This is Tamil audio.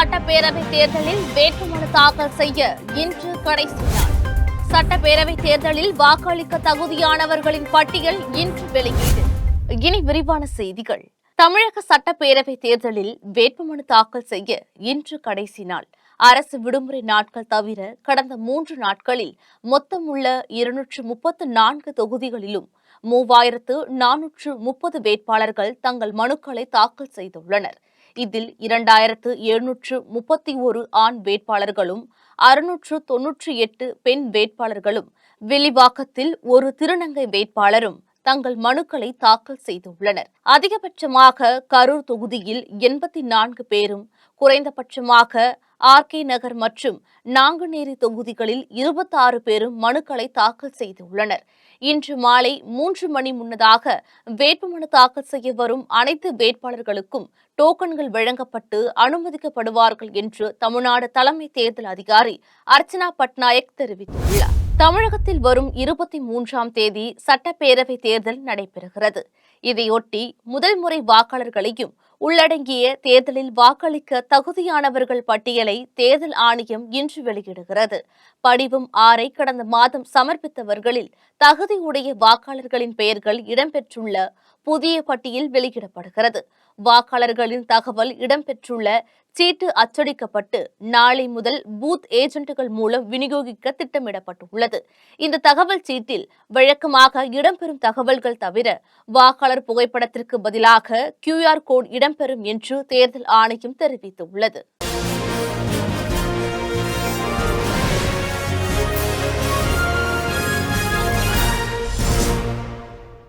சட்டப்பேரவை தேர்தலில் வேட்புமனு தாக்கல் செய்ய இன்று கடைசி நாள். சட்டப்பேரவை தேர்தலில் வாக்களிக்க தகுதியானவர்களின் பட்டியல் இன்று வெளியீடு. இனி விரிவான செய்திகள். தமிழக சட்டப்பேரவை தேர்தலில் வேட்புமனு தாக்கல் செய்ய இன்று கடைசி நாள். அரசு விடுமுறை நாட்கள் தவிர கடந்த 3 நாட்களில் மொத்தம் உள்ள 234 தொகுதிகளிலும் 3430 வேட்பாளர்கள் தங்கள் மனுக்களை தாக்கல் செய்துள்ளனர். இதில் 2731 ஆண் வேட்பாளர்களும் 698 பெண் வேட்பாளர்களும், வில்லிவாக்கத்தில் ஒரு திருநங்கை வேட்பாளரும் தங்கள் மனுக்களை தாக்கல் செய்துள்ளனர். அதிகபட்சமாக கரூர் தொகுதியில் 84 பேரும், குறைந்தபட்சமாக ஆர்கே நகர் மற்றும் நாங்குநேரி தொகுதிகளில் 26 பேரும் மனுக்களை தாக்கல் செய்துள்ளனர். இன்று மாலை 3 மணி முன்னதாக வேட்புமனு தாக்கல் செய்ய வரும் அனைத்து வேட்பாளர்களுக்கும் டோக்கன்கள் வழங்கப்பட்டு அனுமதிக்கப்படுவார்கள் என்று தமிழ்நாடு தலைமை தேர்தல் அதிகாரி அர்ச்சனா பட்நாயக் தெரிவித்துள்ளார். தமிழகத்தில் வரும் 23ஆம் தேதி சட்டப்பேரவை தேர்தல் நடைபெறுகிறது. இதையொட்டி முதல் முறை வாக்காளர்களையும் உள்ளடங்கிய தேர்தலில் வாக்களிக்க தகுதியானவர்கள் பட்டியலை தேர்தல் ஆணையம் இன்று வெளியிடுகிறது. படிவம் 6 கடந்த மாதம் சமர்ப்பித்தவர்களில் தகுதியுடைய வாக்காளர்களின் பெயர்கள் இடம்பெற்றுள்ள புதிய பட்டியல் வெளியிடப்படுகிறது. வாக்காளர்களின் தகவல் இடம்பெற்றுள்ள சீட்டு அச்சடிக்கப்பட்டு நாளை முதல் பூத் ஏஜென்ட்டுகள் மூலம் விநியோகிக்க திட்டமிடப்பட்டுள்ளது. இந்த தகவல் சீட்டில் வழக்கமாக இடம்பெறும் தகவல்கள் தவிர வாக்காளர் புகைப்படத்திற்கு பதிலாக QR கோட் இடம்பெறும் என்று தேர்தல் ஆணையம் தெரிவித்துள்ளது.